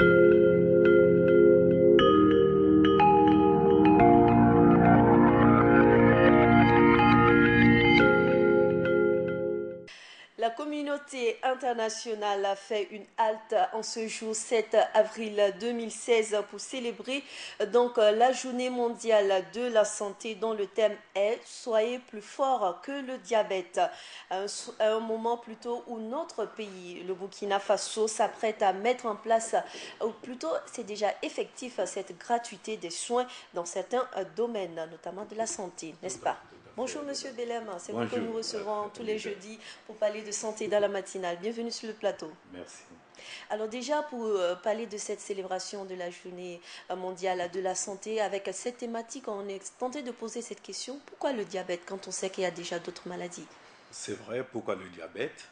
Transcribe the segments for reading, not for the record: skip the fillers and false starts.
La communauté internationale a fait une halte en ce jour 7 avril 2016 pour célébrer la journée mondiale de la santé dont le thème est Soyez plus fort que le diabète. Un moment plutôt où notre pays, le Burkina Faso, s'apprête à mettre en place, ou plutôt c'est déjà effectif, cette gratuité des soins dans certains domaines, notamment de la santé, n'est-ce pas? Tout à Bonjour fait. Monsieur Belem, c'est vous que Bonjour, nous recevons tous les Linda. jeudis pour parler de santé dans la matinale. Bienvenue sur le plateau. Merci. Alors déjà pour parler de cette célébration de la journée mondiale de la santé, avec cette thématique, on est tenté de poser cette question, pourquoi le diabète quand on sait qu'il y a déjà d'autres maladies? C'est vrai, pourquoi le diabète?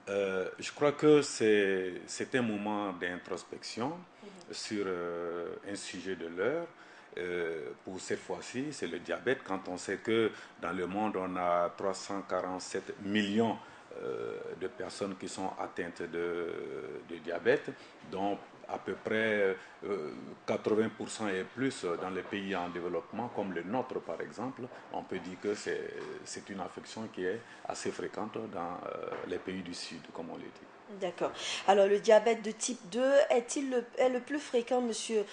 Je crois que c'est un moment d'introspection sur un sujet de l'heure. Pour cette fois-ci, c'est le diabète. Quand on sait que dans le monde, on a 347 millions de personnes qui sont atteintes de diabète, dont à peu près 80% et plus dans les pays en développement, comme le nôtre par exemple, on peut dire que c'est une affection qui est assez fréquente dans les pays du Sud, comme on le dit. D'accord. Alors le diabète de type 2 est le plus fréquent, monsieur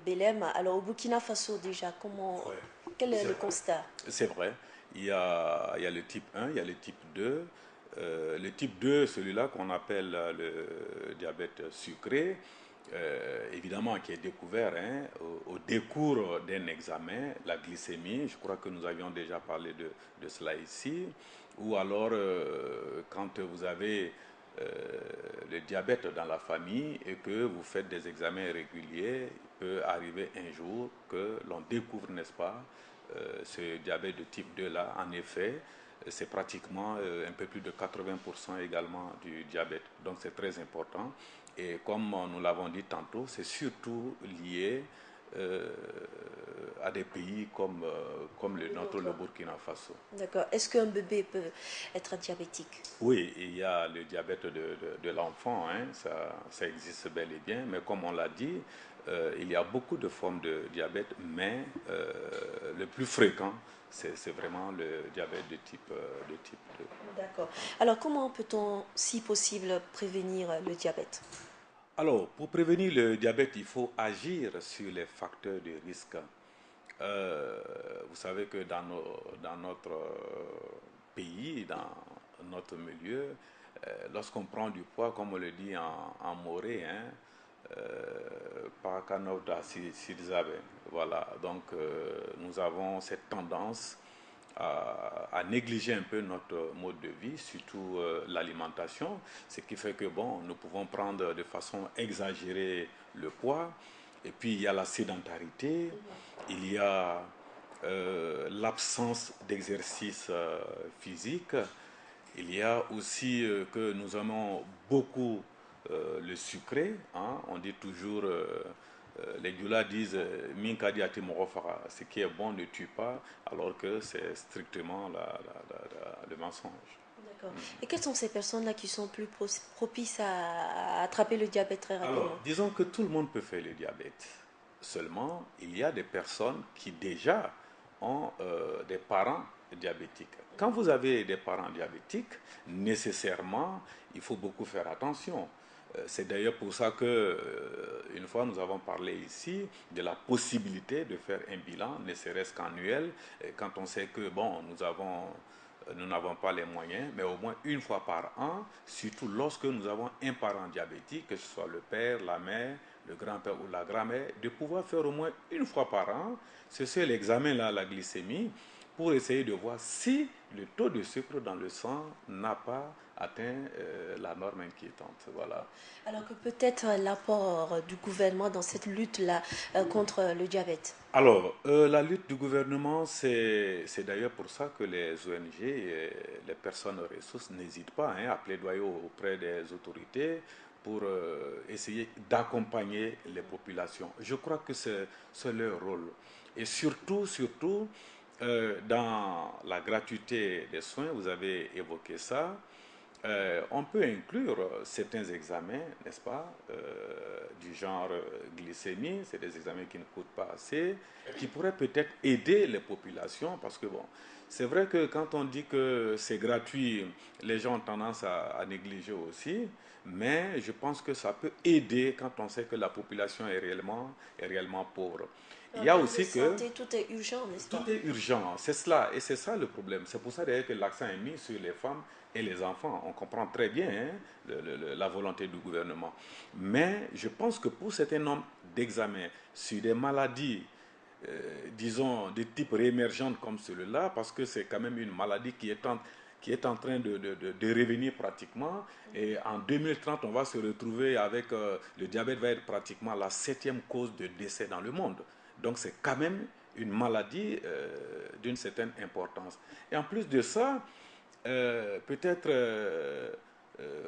Belem? Alors au Burkina Faso déjà, Ouais, quel est c'est le vrai. constat? C'est vrai. Il y a le type 1, il y a le type 2. Le type 2, celui-là qu'on appelle le diabète sucré, évidemment qui est découvert au décours d'un examen, la glycémie, je crois que nous avions déjà parlé de cela ici, ou alors quand vous avez euh, le diabète dans la famille et que vous faites des examens réguliers, il peut arriver un jour que l'on découvre, n'est-ce pas, ce diabète de type 2 là, en effet, c'est pratiquement un peu plus de 80% également du diabète. Donc c'est très important. Et comme nous l'avons dit tantôt, c'est surtout lié euh, à des pays comme le nôtre, le Burkina Faso. D'accord. Est-ce qu'un bébé peut être diabétique? Oui, il y a le diabète de l'enfant, hein, ça existe bel et bien, mais comme on l'a dit, il y a beaucoup de formes de diabète, mais le plus fréquent, c'est vraiment le diabète de type 2. D'accord. Alors, comment peut-on, si possible, prévenir le diabète? Alors, pour prévenir le diabète, il faut agir sur les facteurs de risque. Vous savez que dans notre pays, dans notre milieu, lorsqu'on prend du poids, comme on le dit en moré, hein, par Canauta Sidzabe. Voilà, donc nous avons cette tendance à négliger un peu notre mode de vie, surtout l'alimentation, ce qui fait que bon, nous pouvons prendre de façon exagérée le poids. Et puis il y a la sédentarité, il y a l'absence d'exercice physique, il y a aussi que nous aimons beaucoup le sucré. Hein. On dit toujours, les Dioula disent Minka diati morofara, ce qui est bon ne tue pas, alors que c'est strictement le mensonge. D'accord. Et quelles sont ces personnes-là qui sont plus propices à attraper le diabète très Alors, rapidement? disons que tout le monde peut faire le diabète. Seulement, il y a des personnes qui déjà ont des parents diabétiques. Quand vous avez des parents diabétiques, nécessairement, il faut beaucoup faire attention. C'est d'ailleurs pour ça que, une fois, nous avons parlé ici de la possibilité de faire un bilan, ne serait-ce qu'annuel, quand on sait que, bon, nous n'avons pas les moyens, mais au moins une fois par an, surtout lorsque nous avons un parent diabétique, que ce soit le père, la mère, le grand-père ou la grand-mère, de pouvoir faire au moins une fois par an c'est l'examen-là, la glycémie, pour essayer de voir si le taux de sucre dans le sang n'a pas atteint la norme inquiétante. Voilà. Alors que peut-être l'apport du gouvernement dans cette lutte-là contre le diabète. Alors, la lutte du gouvernement, c'est d'ailleurs pour ça que les ONG et les personnes ressources n'hésitent pas hein, à plaidoyer auprès des autorités pour essayer d'accompagner les populations. Je crois que c'est leur rôle. Et surtout, dans la gratuité des soins, vous avez évoqué ça, on peut inclure certains examens, n'est-ce pas, du genre glycémie, c'est des examens qui ne coûtent pas assez, qui pourraient peut-être aider les populations, parce que bon, c'est vrai que quand on dit que c'est gratuit, les gens ont tendance à négliger aussi, mais je pense que ça peut aider quand on sait que la population est réellement pauvre. Il En y a termes de aussi que santé, tout est urgent, n'est-ce tout pas? est urgent, c'est cela, et c'est ça le problème. C'est pour ça d'ailleurs que l'accent est mis sur les femmes et les enfants. On comprend très bien hein, la volonté du gouvernement. Mais je pense que pour certains nombres d'examens sur des maladies, disons, de type réémergente comme celui-là, parce que c'est quand même une maladie qui est en train de revenir pratiquement. Et en 2030, on va se retrouver avec le diabète va être pratiquement la 7e cause de décès dans le monde. Donc c'est quand même une maladie d'une certaine importance. Et en plus de ça, peut-être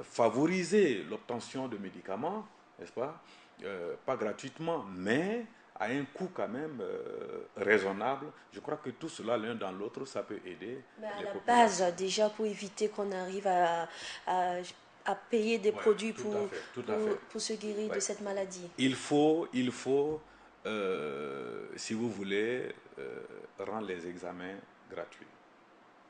favoriser l'obtention de médicaments, n'est-ce pas gratuitement, mais à un coût quand même raisonnable. Je crois que tout cela, l'un dans l'autre, ça peut aider Mais à les la populations. base, déjà pour éviter qu'on arrive à, à payer des Oui, produits tout à fait, tout à fait. pour se guérir de Ouais. cette maladie. Il faut si vous voulez, rendre les examens gratuits,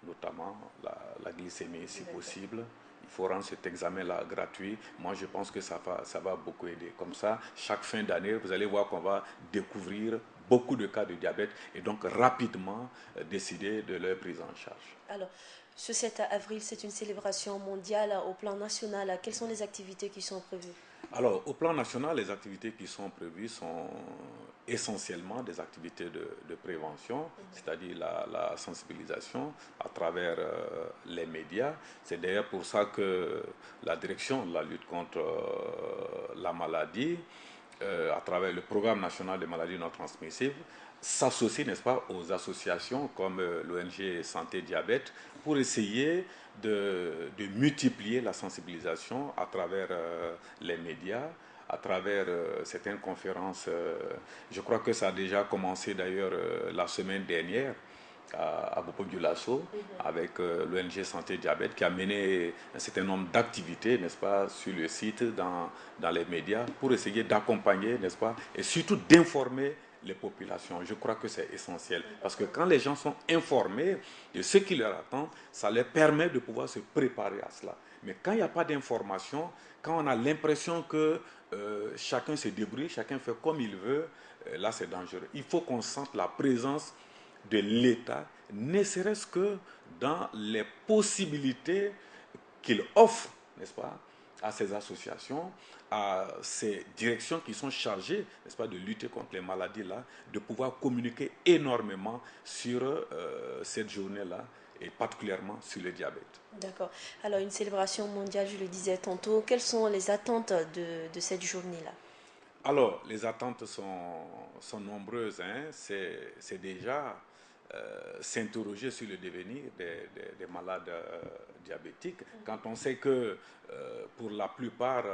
notamment la glycémie si possible. Il faut rendre cet examen-là gratuit. Moi, je pense que ça va beaucoup aider. Comme ça, chaque fin d'année, vous allez voir qu'on va découvrir beaucoup de cas de diabète et donc rapidement décider de leur prise en charge. Alors, ce 7 avril, c'est une célébration mondiale au plan national. Quelles sont les activités qui sont prévues? Alors, au plan national, les activités qui sont prévues sont essentiellement des activités de prévention, c'est-à-dire la sensibilisation à travers les médias. C'est d'ailleurs pour ça que la direction de la lutte contre la maladie, à travers le programme national des maladies non transmissibles, s'associe, n'est-ce pas, aux associations comme l'ONG Santé Diabète pour essayer de multiplier la sensibilisation à travers les médias, à travers certaines conférences. Je crois que ça a déjà commencé d'ailleurs la semaine dernière à Bobo-Dioulasso avec l'ONG Santé Diabète qui a mené un certain nombre d'activités, n'est-ce pas, sur le site, dans les médias, pour essayer d'accompagner, n'est-ce pas, et surtout d'informer les populations. Je crois que c'est essentiel. Parce que quand les gens sont informés de ce qui leur attend, ça leur permet de pouvoir se préparer à cela. Mais quand il n'y a pas d'information, quand on a l'impression que chacun se débrouille, chacun fait comme il veut, là c'est dangereux. Il faut qu'on sente la présence de l'État, ne serait-ce que dans les possibilités qu'il offre, n'est-ce pas, à ces associations, à ces directions qui sont chargées, n'est-ce pas, de lutter contre les maladies-là, de pouvoir communiquer énormément sur cette journée-là et particulièrement sur le diabète. D'accord. Alors, une célébration mondiale, je le disais tantôt. Quelles sont les attentes de cette journée-là? Alors, les attentes sont nombreuses. Hein. C'est déjà s'interroger sur le devenir des malades diabétiques. Quand on sait que pour la plupart,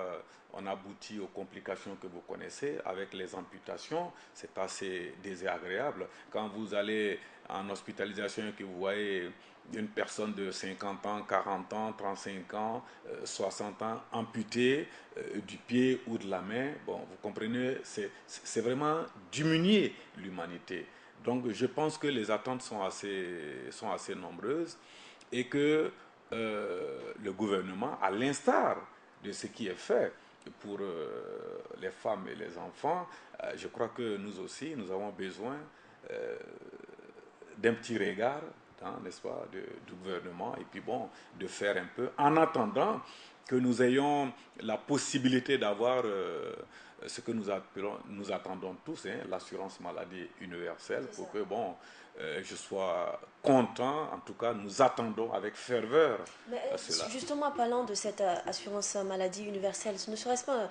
on aboutit aux complications que vous connaissez avec les amputations, c'est assez désagréable. Quand vous allez en hospitalisation et que vous voyez une personne de 50 ans, 40 ans, 35 ans, 60 ans amputée du pied ou de la main, bon, vous comprenez, c'est vraiment diminuer l'humanité. Donc je pense que les attentes sont assez nombreuses et que le gouvernement, à l'instar de ce qui est fait pour les femmes et les enfants, je crois que nous aussi, nous avons besoin d'un petit regard, hein, n'est-ce pas, du gouvernement, et puis bon, de faire un peu, en attendant que nous ayons la possibilité d'avoir ce que nous attendons tous, hein, l'assurance maladie universelle, pour que, bon, je sois content, en tout cas, nous attendons avec ferveur Mais cela. justement, parlant de cette assurance maladie universelle, ne serait-ce pas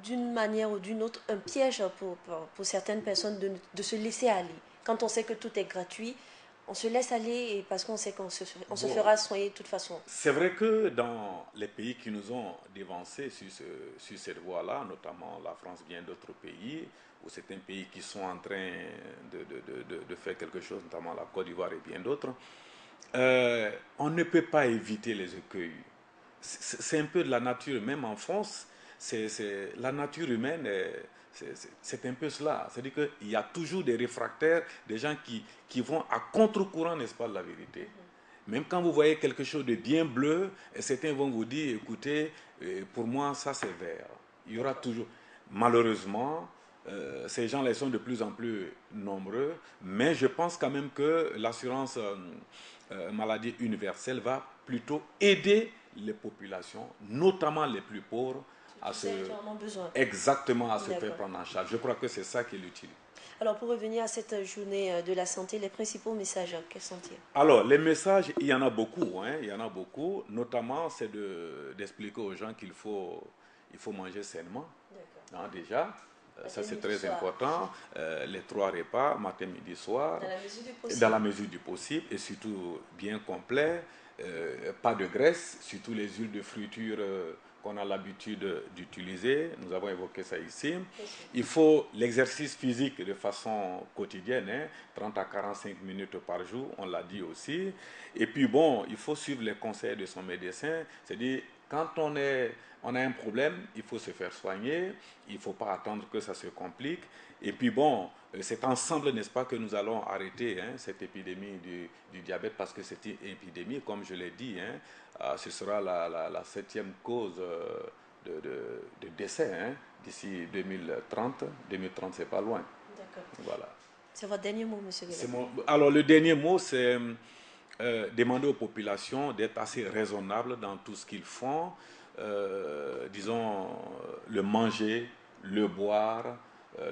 d'une manière ou d'une autre un piège pour certaines personnes de se laisser aller? Quand on sait que tout est gratuit, on se laisse aller et parce qu'on sait on se Bon, fera soigner de toute façon. c'est vrai que dans les pays qui nous ont dévancés sur cette voie-là, notamment la France, bien d'autres pays, ou certains pays qui sont en train de faire quelque chose, notamment la Côte d'Ivoire et bien d'autres, on ne peut pas éviter les écueils. C'est un peu de la nature, même en France, la nature humaine, c'est un peu cela. C'est-à-dire qu'il y a toujours des réfractaires, des gens qui vont à contre-courant, n'est-ce pas, de la vérité. Même quand vous voyez quelque chose de bien bleu, certains vont vous dire, écoutez, pour moi, ça c'est vert. Il y aura toujours, malheureusement, ces gens-là sont de plus en plus nombreux, mais je pense quand même que l'assurance maladie universelle va plutôt aider les populations, notamment les plus pauvres, à se, exactement à se faire prendre en charge. Je crois que c'est ça qui est utile. Alors, pour revenir à cette journée de la santé, les principaux messages, quels sont-ils? Alors, les messages, il y en a beaucoup, hein, il y en a beaucoup. Notamment, c'est d'expliquer aux gens qu'il il faut manger sainement, hein, déjà. Ça, c'est très important. Les 3 repas, matin, midi, soir, dans la mesure du possible, et surtout bien complet. Pas de graisse, surtout les huiles de friture qu'on a l'habitude d'utiliser. Nous avons évoqué ça ici. Il faut l'exercice physique de façon quotidienne, hein, 30 à 45 minutes par jour, on l'a dit aussi. Et puis bon, il faut suivre les conseils de son médecin, c'est-à-dire quand on a un problème, il faut se faire soigner, il ne faut pas attendre que ça se complique. Et puis bon, c'est ensemble, n'est-ce pas, que nous allons arrêter hein, cette épidémie du diabète, parce que c'est une épidémie, comme je l'ai dit, hein, ce sera la 7e cause de décès hein, d'ici 2030. 2030, c'est pas loin. D'accord. Voilà. C'est votre dernier mot, monsieur Guéla. Alors, le dernier mot, c'est demander aux populations d'être assez raisonnables dans tout ce qu'ils font. Disons, le manger, le boire,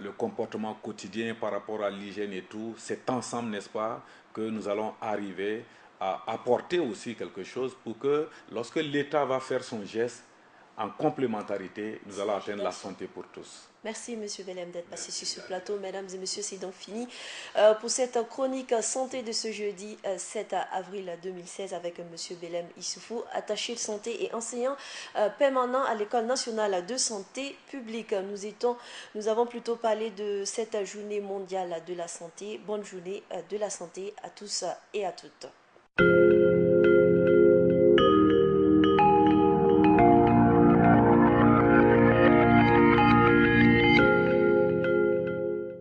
le comportement quotidien par rapport à l'hygiène et tout. C'est ensemble, n'est-ce pas, que nous allons arriver à apporter aussi quelque chose pour que lorsque l'État va faire son geste, en complémentarité, nous allons atteindre la santé pour tous. Merci, M. Belem, d'être passé sur ce plateau. Mesdames et messieurs, c'est donc fini pour cette chronique santé de ce jeudi 7 avril 2016 avec M. Belem Issoufou, attaché de santé et enseignant permanent à l'École nationale de santé publique. Nous avons plutôt parlé de cette journée mondiale de la santé. Bonne journée de la santé à tous et à toutes.